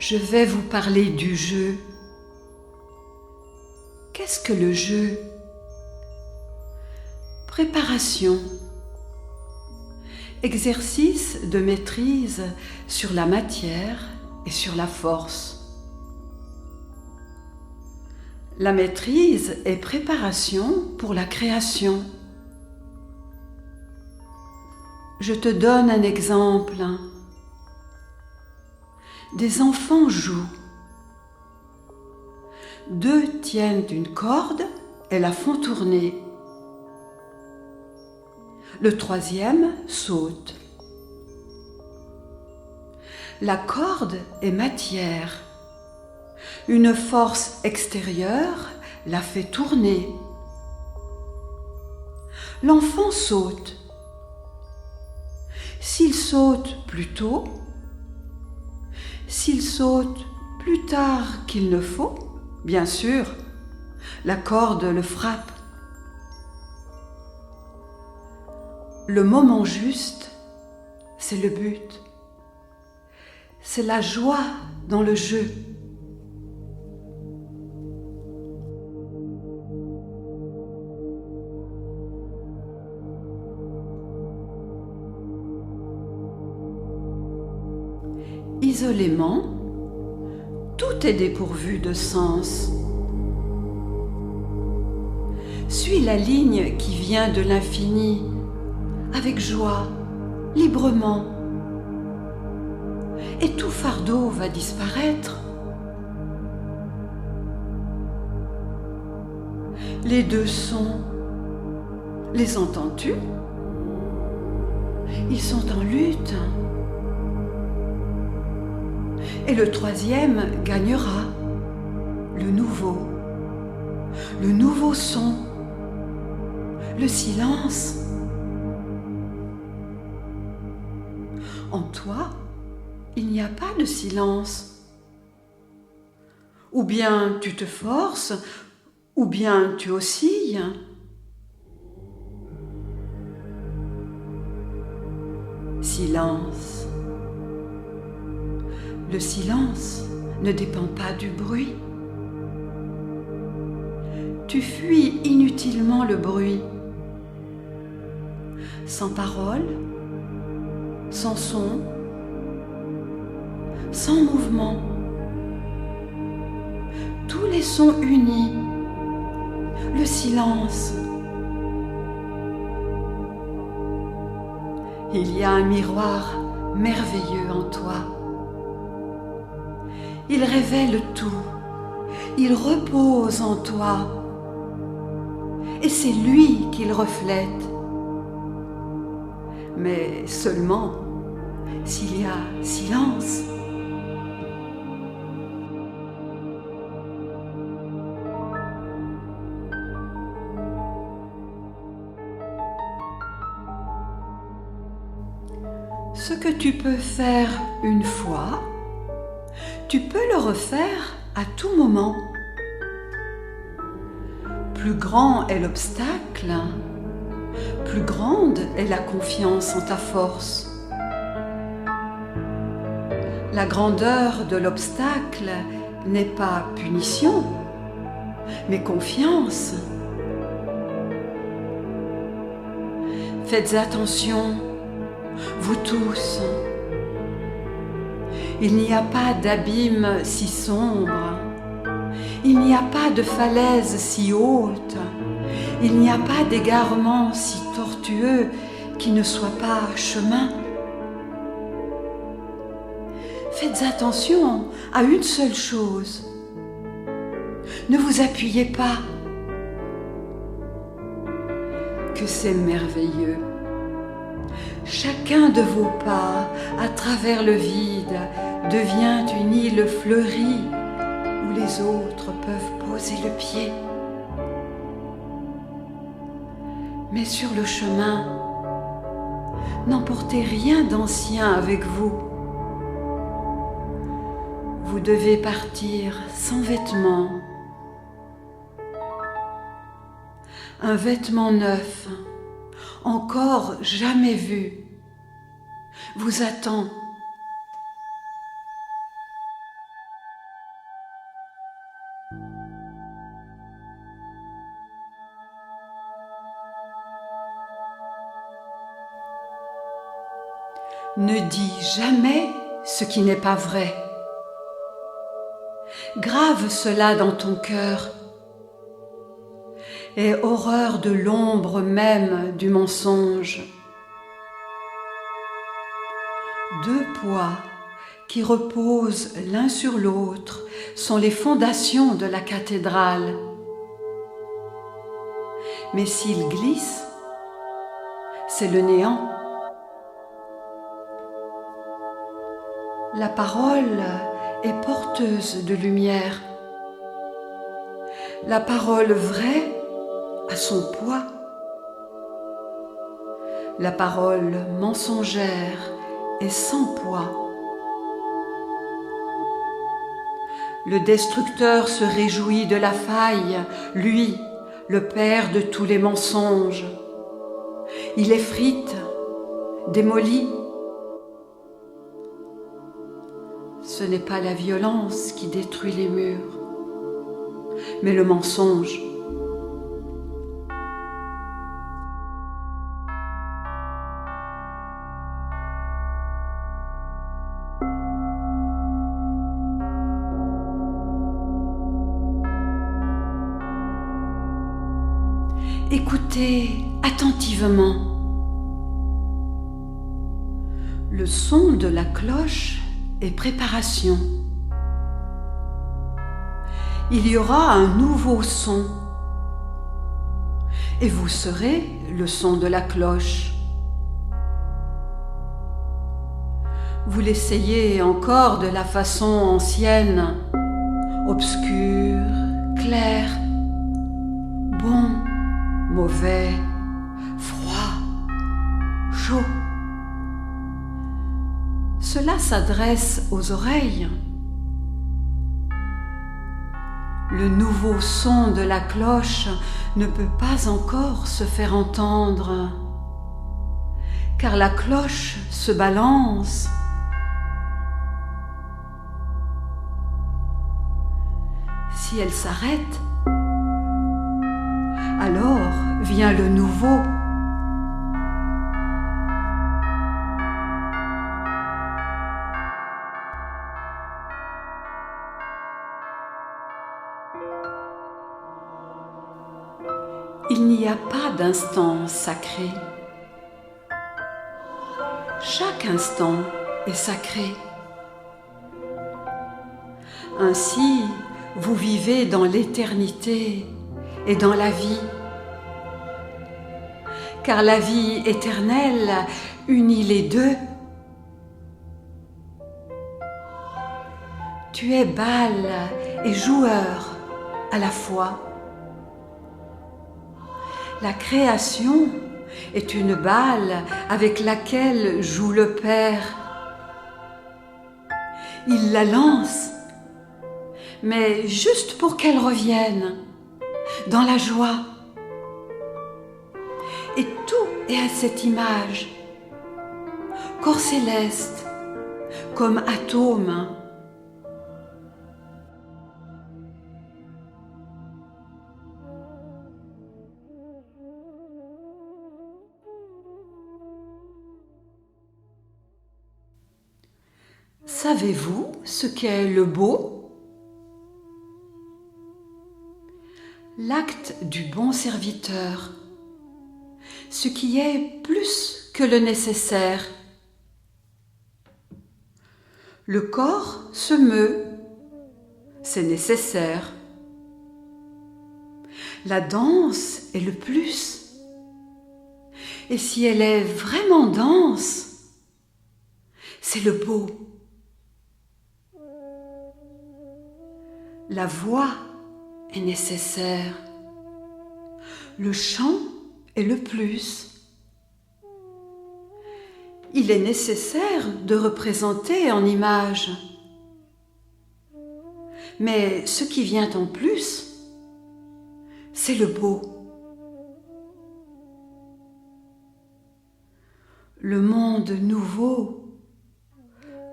je vais vous parler du jeu. Qu'est-ce que le jeu? Préparation. Exercice de maîtrise sur la matière et sur la force. La maîtrise est préparation pour la création. Je te donne un exemple. Des enfants jouent. Deux tiennent une corde et la font tourner. Le troisième saute. La corde est matière. Une force extérieure la fait tourner. L'enfant saute. S'il saute plus tôt, s'il saute plus tard qu'il ne faut, bien sûr, la corde le frappe. Le moment juste, c'est le but. C'est la joie dans le jeu. Isolément, tout est dépourvu de sens. Suis la ligne qui vient de l'infini, avec joie, librement. Et tout fardeau va disparaître. Les deux sons, les entends-tu? Ils sont en lutte. Et le troisième gagnera, le nouveau son, le silence. En toi, il n'y a pas de silence. Ou bien tu te forces, ou bien tu oscilles. Silence. Le silence ne dépend pas du bruit. Tu fuis inutilement le bruit. Sans parole, sans son, sans mouvement. Tous les sons unis, le silence. Il y a un miroir merveilleux en toi. Il révèle tout, il repose en toi, et c'est lui qu'il reflète. Mais seulement s'il y a silence. Ce que tu peux faire une fois, tu peux le refaire à tout moment. Plus grand est l'obstacle, plus grande est la confiance en ta force. La grandeur de l'obstacle n'est pas punition, mais confiance. Faites attention, vous tous. Il n'y a pas d'abîme si sombre, il n'y a pas de falaise si haute, il n'y a pas d'égarement si tortueux qui ne soit pas chemin. Faites attention à une seule chose, ne vous appuyez pas, que c'est merveilleux. Chacun de vos pas à travers le vide devient une île fleurie où les autres peuvent poser le pied. Mais sur le chemin, n'emportez rien d'ancien avec vous. Vous devez partir sans vêtements. Un vêtement neuf, encore jamais vu, vous attend. Ne dis jamais ce qui n'est pas vrai. Grave cela dans ton cœur. Aie horreur de l'ombre même du mensonge. Deux poids qui reposent l'un sur l'autre sont les fondations de la cathédrale. Mais s'ils glissent, c'est le néant. La parole est porteuse de lumière. La parole vraie a son poids. La parole mensongère est sans poids. Le destructeur se réjouit de la faille, lui, le père de tous les mensonges. Il effrite, démolit. Ce n'est pas la violence qui détruit les murs, mais le mensonge. Écoutez attentivement. Le son de la cloche est préparation. Il y aura un nouveau son et vous serez le son de la cloche. Vous l'essayez encore de la façon ancienne, obscur, clair, bon, mauvais, froid, chaud. Cela s'adresse aux oreilles. Le nouveau son de la cloche ne peut pas encore se faire entendre, car la cloche se balance. Si elle s'arrête, alors vient le nouveau. Il n'y a pas d'instant sacré. Chaque instant est sacré. Ainsi, vous vivez dans l'éternité et dans la vie. Car la vie éternelle unit les deux. Tu es bal et joueur à la fois. La création est une balle avec laquelle joue le Père. Il la lance, mais juste pour qu'elle revienne dans la joie. Et tout est à cette image, corps céleste, comme atome. Savez-vous ce qu'est le beau? L'acte du bon serviteur, ce qui est plus que le nécessaire. Le corps se meut, c'est nécessaire. La danse est le plus. Et si elle est vraiment dense, c'est le beau. La voix est nécessaire. Le chant est le plus. Il est nécessaire de représenter en image. Mais ce qui vient en plus, c'est le beau. Le monde nouveau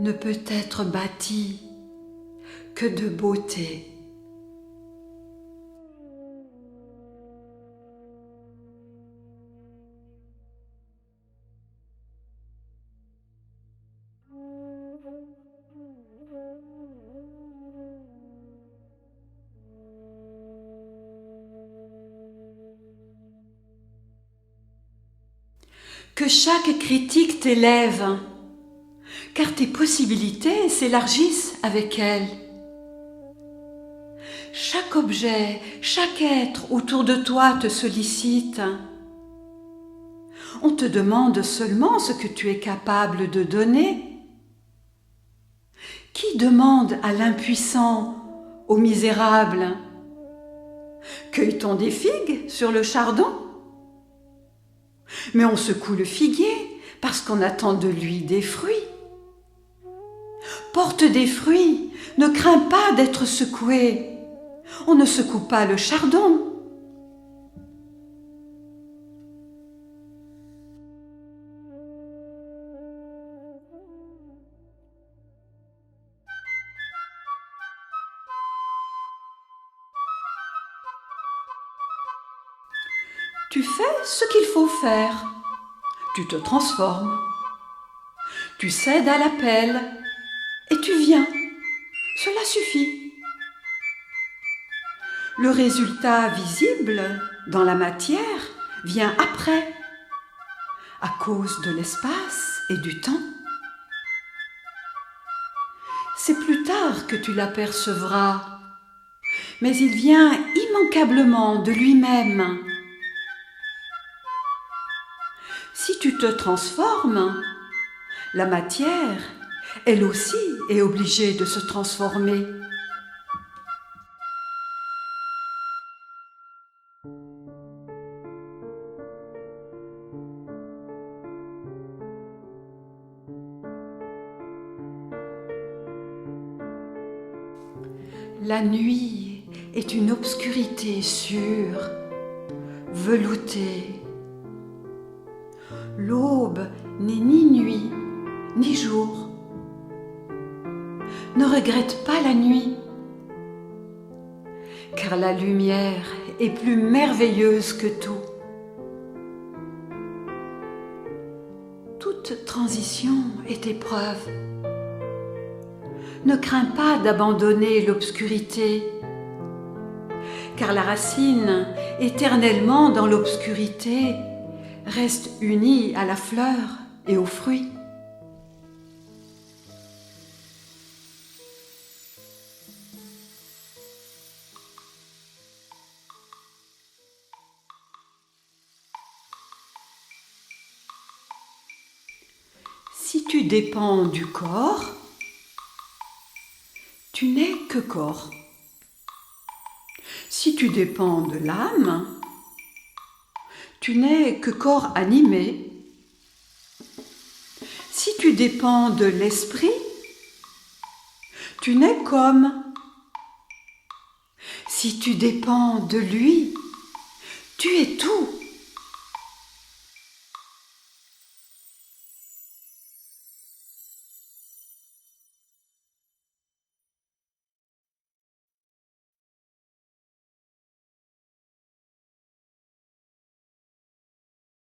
ne peut être bâti que de beauté. Que chaque critique t'élève, car tes possibilités s'élargissent avec elle. Chaque objet, chaque être autour de toi te sollicite. On te demande seulement ce que tu es capable de donner. Qui demande à l'impuissant, au misérable: cueille-t-on des figues sur le chardon? Mais on secoue le figuier parce qu'on attend de lui des fruits. Porte des fruits, ne crains pas d'être secoué. On ne secoue pas le chardon. Tu fais ce qu'il faut faire. Tu te transformes. Tu cèdes à l'appel et tu viens. Cela suffit. Le résultat visible dans la matière vient après, à cause de l'espace et du temps. C'est plus tard que tu l'apercevras, mais il vient immanquablement de lui-même. Si tu te transformes, la matière, elle aussi, est obligée de se transformer. La nuit est une obscurité sûre, veloutée. L'aube n'est ni nuit, ni jour. Ne regrette pas la nuit, car la lumière est plus merveilleuse que tout. Toute transition est épreuve. Ne crains pas d'abandonner l'obscurité, car la racine, éternellement dans l'obscurité, reste unie à la fleur et aux fruits. Si tu dépends du corps, tu n'es que corps. Si tu dépends de l'âme, tu n'es que corps animé. Si tu dépends de l'esprit, tu n'es qu'homme. Si tu dépends de lui, tu es tout.